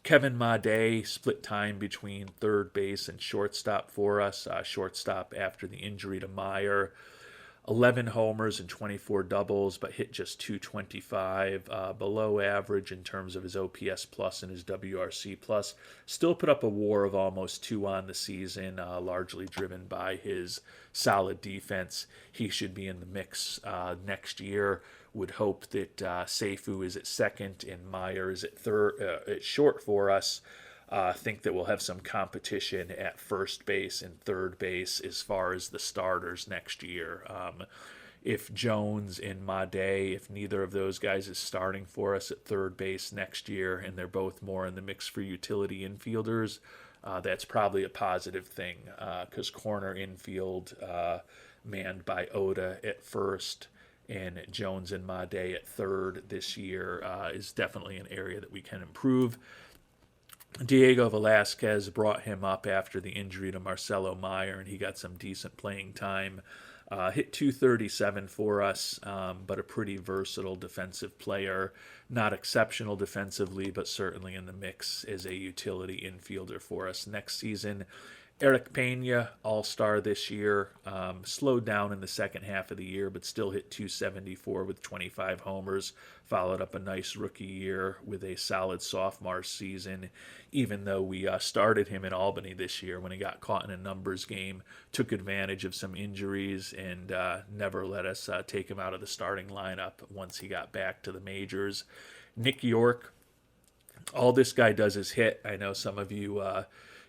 Kevin Made split time between third base and shortstop for us. Shortstop after the injury to Meyer. 11 homers and 24 doubles, but hit just .225, below average in terms of his OPS plus and his WRC plus. Still put up a WAR of almost 2 on the season, largely driven by his solid defense. He should be in the mix next year. Would hope that Seifu is at second and Meyer is at third, at short for us. Think that we'll have some competition at first base and third base as far as the starters next year. If Jones and Made, if neither of those guys is starting for us at third base next year, and they're both more in the mix for utility infielders, that's probably a positive thing, because corner infield manned by Oda at first and Jones and Made at third this year is definitely an area that we can improve. Diego Velasquez brought him up after the injury to Marcelo Meyer, and he got some decent playing time. Hit .237 for us, but a pretty versatile defensive player. Not exceptional defensively, but certainly in the mix as a utility infielder for us next season. Eric Pena, all-star this year, slowed down in the second half of the year, but still hit .274 with 25 homers, followed up a nice rookie year with a solid sophomore season, even though we started him in Albany this year when he got caught in a numbers game, took advantage of some injuries, and never let us take him out of the starting lineup once he got back to the majors. Nick York, all this guy does is hit. I know some of you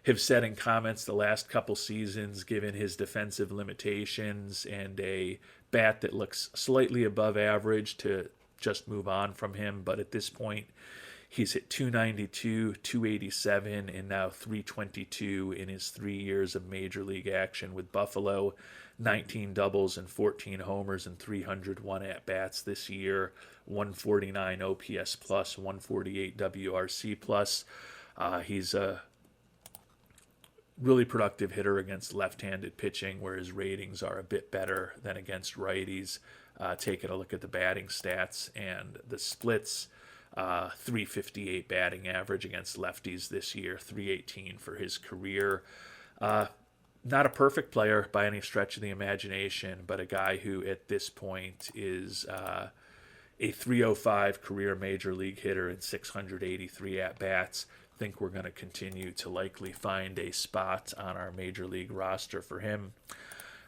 have said in comments the last couple seasons, given his defensive limitations and a bat that looks slightly above average, to just move on from him. But at this point, he's hit .292, .287, and now .322 in his 3 years of major league action with Buffalo. 19 doubles and 14 homers and 301 at-bats this year. 149 OPS plus, 148 WRC plus. He's a really productive hitter against left-handed pitching, where his ratings are a bit better than against righties. Taking a look at the batting stats and the splits, .358 batting average against lefties this year, .318 for his career. Not a perfect player by any stretch of the imagination, but a guy who at this point is a .305 career major league hitter and 683 at-bats. Think we're going to continue to likely find a spot on our major league roster for him.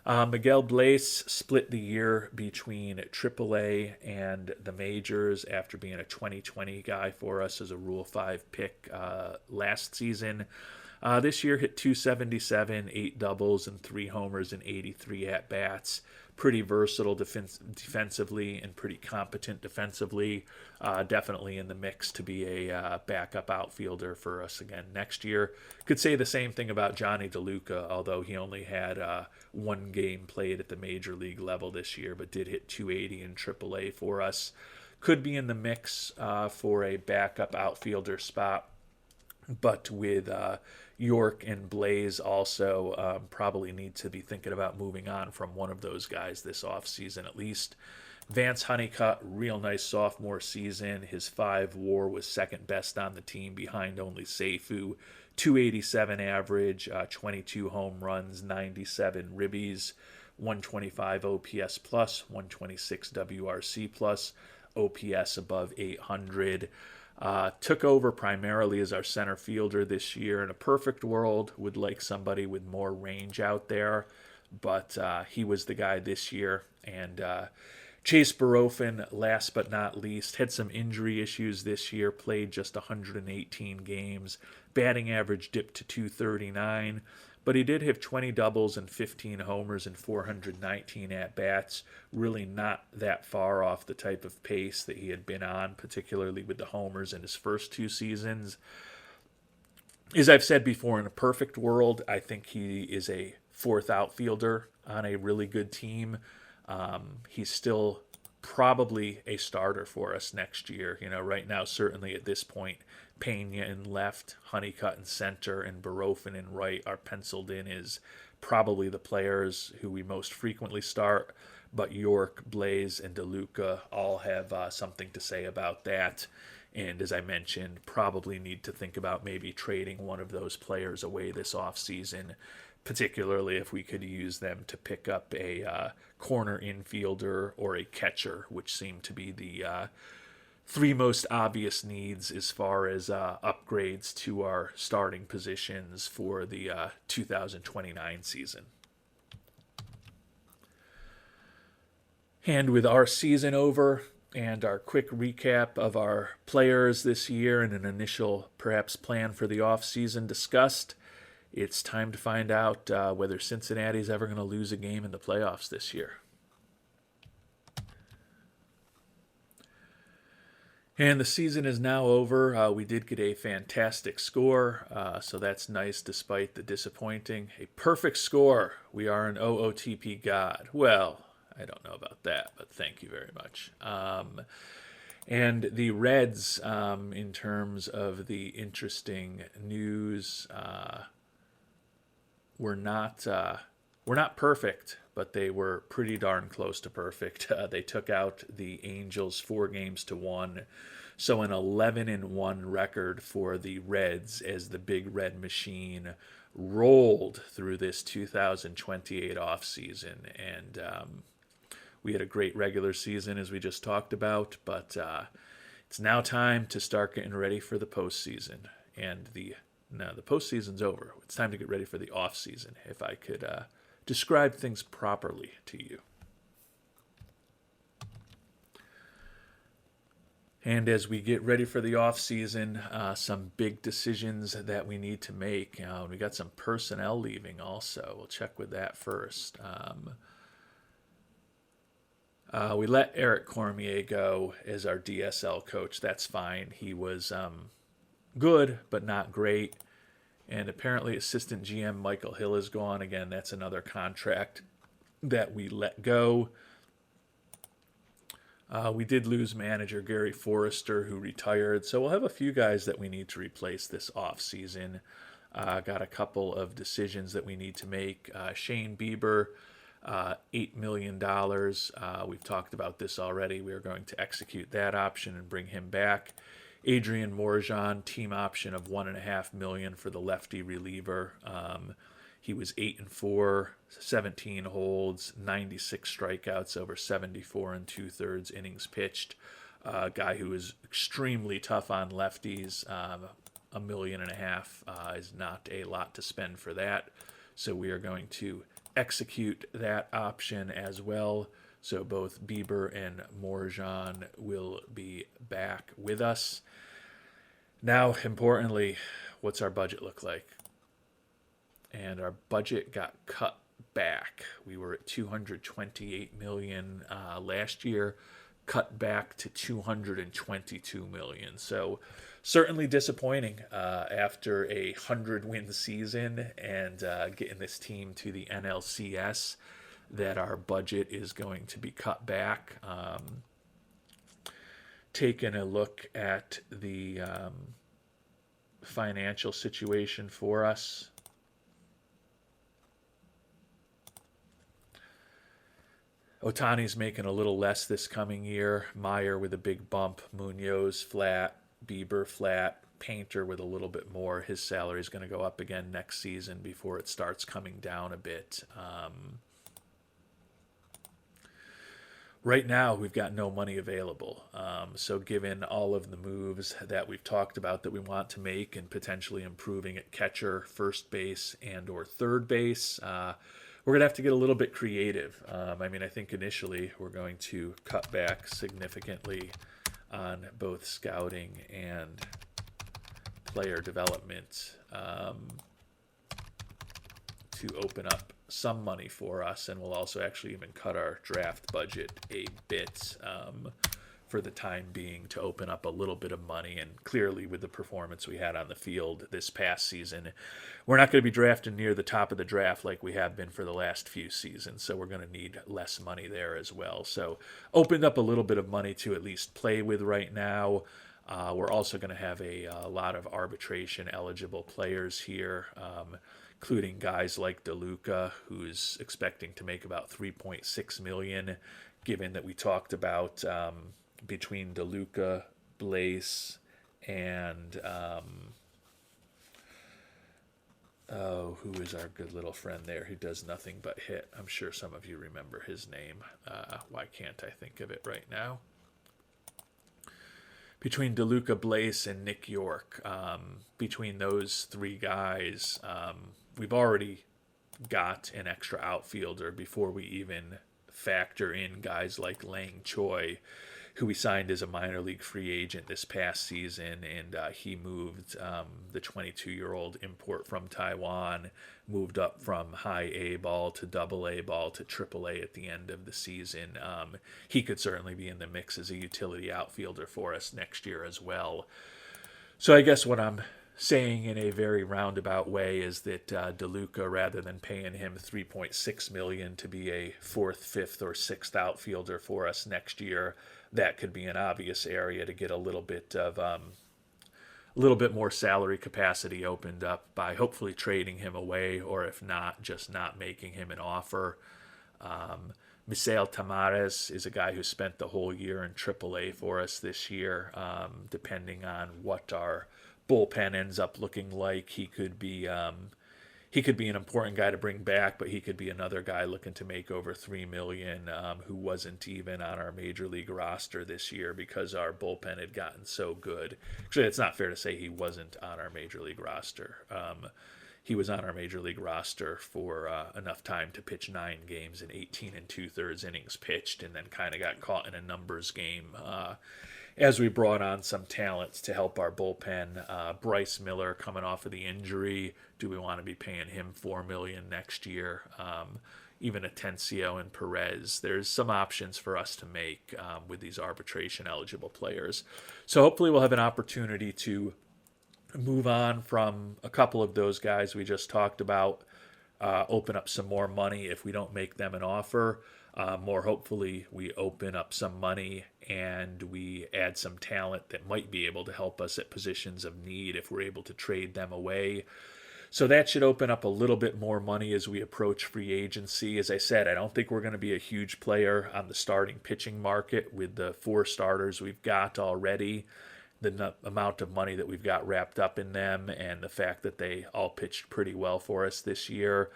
Miguel Blaze split the year between AAA and the majors after being a 2020 guy for us as a Rule 5 pick last season. This year hit .277, 8 doubles and 3 homers and 83 at-bats. pretty versatile defensively and pretty competent defensively. Definitely in the mix to be a backup outfielder for us again next year. Could say the same thing about Johnny DeLuca, although he only had one game played at the major league level this year, but did hit 280 in AAA for us. Could be in the mix for a backup outfielder spot, but with York and Blaze also probably need to be thinking about moving on from one of those guys this offseason at least. Vance Honeycutt, real nice sophomore season. His 5 WAR was second best on the team behind only Seifu. 287 average, 22 home runs, 97 ribbies, 125 OPS plus, 126 WRC plus, OPS above 800. Took over primarily as our center fielder this year. In a perfect world, would like somebody with more range out there, but he was the guy this year. And Chase Barofin, last but not least, had some injury issues this year, played just 118 games. Batting average dipped to 239, but he did have 20 doubles and 15 homers and 419 at-bats. Really not that far off the type of pace that he had been on, particularly with the homers in his first 2 seasons. As I've said before, in a perfect world, I think he is a 4th outfielder on a really good team. He's still probably a starter for us next year. Right now, certainly at this point, Pena in left, Honeycutt in center, and Barofin in right are penciled in as probably the players who we most frequently start. But York, Blaze, and DeLuca all have something to say about that. And as I mentioned, probably need to think about maybe trading one of those players away this offseason, particularly if we could use them to pick up a corner infielder or a catcher, which seem to be the 3 most obvious needs as far as upgrades to our starting positions for the 2029 season. And with our season over and our quick recap of our players this year and an initial perhaps plan for the offseason discussed, it's time to find out whether Cincinnati's ever going to lose a game in the playoffs this year. And the season is now over. We did get a fantastic score, so that's nice despite the disappointing. A perfect score. We are an OOTP god. Well, I don't know about that, but thank you very much. And the Reds, in terms of the interesting news, were not perfect, but they were pretty darn close to perfect. They took out the Angels 4-1, so an 11-1 record for the Reds as the Big Red Machine rolled through this 2028 offseason. And we had a great regular season, as we just talked about, but it's now time to start getting ready for the postseason. And the postseason's over. It's time to get ready for the offseason, if I could describe things properly to you. And as we get ready for the offseason, some big decisions that we need to make. We got some personnel leaving also. We'll check with that first. We let Eric Cormier go as our DSL coach. That's fine. He was good, but not great. And apparently assistant GM Michael Hill is gone. Again, that's another contract that we let go. We did lose manager Gary Forrester, who retired. So we'll have a few guys that we need to replace this offseason. Got a couple of decisions that we need to make. Shane Bieber, $8 million. We've talked about this already. We are going to execute that option and bring him back. Adrian Morjan, team option of $1.5 million for the lefty reliever. He was 8-4, 17 holds, 96 strikeouts over 74 2/3 innings pitched. A guy who is extremely tough on lefties. $1.5 million is not a lot to spend for that. So we are going to execute that option as well. So both Bieber and Morjan will be back with us. Now, importantly, what's our budget look like? And our budget got cut back. We were at 228 million last year, cut back to 222 million. So certainly disappointing after a 100-win season and getting this team to the NLCS that our budget is going to be cut back. Taking a look at the financial situation for us. Otani's making a little less this coming year. Meyer with a big bump. Munoz flat. Bieber flat. Painter with a little bit more. His salary is going to go up again next season before it starts coming down a bit. Right now, we've got no money available. So given all of the moves that we've talked about that we want to make and potentially improving at catcher, first base, and or third base, we're going to have to get a little bit creative. I think initially we're going to cut back significantly on both scouting and player development to open up some money for us, and we'll also actually even cut our draft budget a bit for the time being to open up a little bit of money. And clearly with the performance we had on the field this past season, we're not going to be drafting near the top of the draft like we have been for the last few seasons, so we're going to need less money there as well. So opened up a little bit of money to at least play with right now. We're also going to have a lot of arbitration eligible players here, including guys like DeLuca, who's expecting to make about $3.6 million, given that we talked about between DeLuca, Blaise, and who is our good little friend there who does nothing but hit? I'm sure some of you remember his name. Why can't I think of it right now? Between DeLuca, Blaise, and Nick York, between those three guys, we've already got an extra outfielder before we even factor in guys like Lang Choi, who we signed as a minor league free agent this past season, and he moved the 22-year-old import from Taiwan, moved up from high A ball to double A ball to triple A at the end of the season. He could certainly be in the mix as a utility outfielder for us next year as well. So I guess what I'm saying in a very roundabout way is that DeLuca, rather than paying him $3.6 million to be a fourth, fifth, or sixth outfielder for us next year, that could be an obvious area to get a little bit more salary capacity opened up by hopefully trading him away, or if not, just not making him an offer. Misael Tamares is a guy who spent the whole year in AAA for us this year. Depending on what our bullpen ends up looking like, he could be an important guy to bring back, but he could be another guy looking to make over $3 million who wasn't even on our major league roster this year because our bullpen had gotten so good. Actually, it's not fair to say he wasn't on our major league roster. He was on our major league roster for enough time to pitch 9 games in 18 2/3 innings pitched, and then kind of got caught in a numbers game as we brought on some talents to help our bullpen. Bryce Miller coming off of the injury. Do we want to be paying him $4 million next year? Even Atencio and Perez. There's some options for us to make with these arbitration eligible players. So hopefully we'll have an opportunity to move on from a couple of those guys we just talked about, open up some more money if we don't make them an offer. More hopefully, we open up some money and we add some talent that might be able to help us at positions of need if we're able to trade them away. So that should open up a little bit more money as we approach free agency. As I said, I don't think we're going to be a huge player on the starting pitching market with the 4 starters we've got already. The amount of money that we've got wrapped up in them and the fact that they all pitched pretty well for us this year.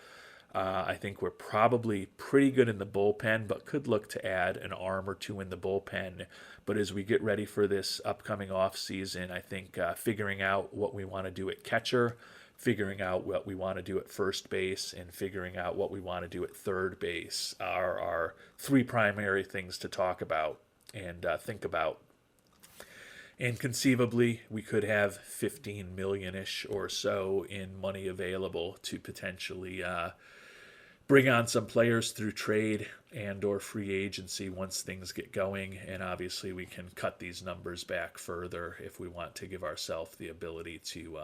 I think we're probably pretty good in the bullpen, but could look to add an arm or two in the bullpen. But as we get ready for this upcoming off season, I think figuring out what we want to do at catcher, figuring out what we want to do at first base, and figuring out what we want to do at third base are our 3 primary things to talk about and think about. And conceivably, we could have $15 million-ish or so in money available to potentially bring on some players through trade and or free agency once things get going. And obviously we can cut these numbers back further if we want to give ourselves the ability to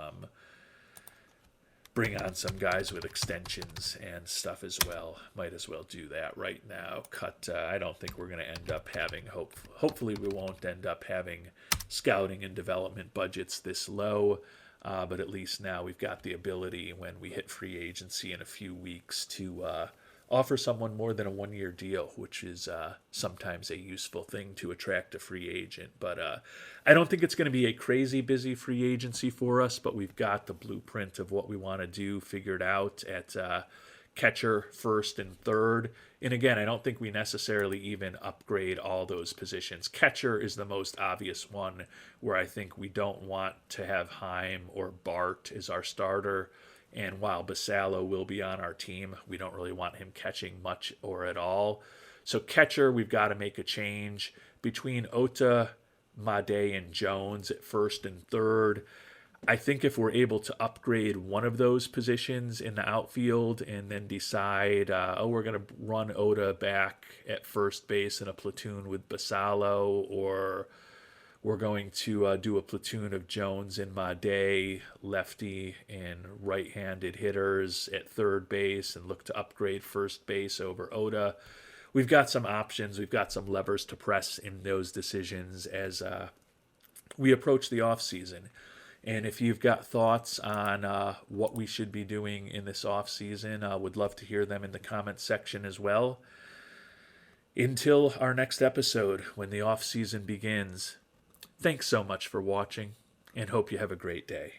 bring on some guys with extensions and stuff as well. Might as well do that right now. I don't think we're going to end up having, hopefully we won't end up having scouting and development budgets this low. But at least now we've got the ability when we hit free agency in a few weeks to offer someone more than a one-year deal, which is sometimes a useful thing to attract a free agent. But I don't think it's going to be a crazy busy free agency for us, but we've got the blueprint of what we want to do figured out at catcher, first, and third. And again, I don't think we necessarily even upgrade all those positions. Catcher is the most obvious one where I think we don't want to have Heim or Bart as our starter. And while Basallo will be on our team, we don't really want him catching much or at all. So catcher, we've got to make a change. Between Ota, Made, and Jones at first and third, I think if we're able to upgrade one of those positions in the outfield and then decide, we're going to run Ota back at first base in a platoon with Basallo, or we're going to do a platoon of Jones and Made, lefty and right-handed hitters at third base, and look to upgrade first base over Ota. We've got some options. We've got some levers to press in those decisions as we approach the offseason. And if you've got thoughts on what we should be doing in this offseason, I would love to hear them in the comments section as well. Until our next episode, when the offseason begins, thanks so much for watching, and hope you have a great day.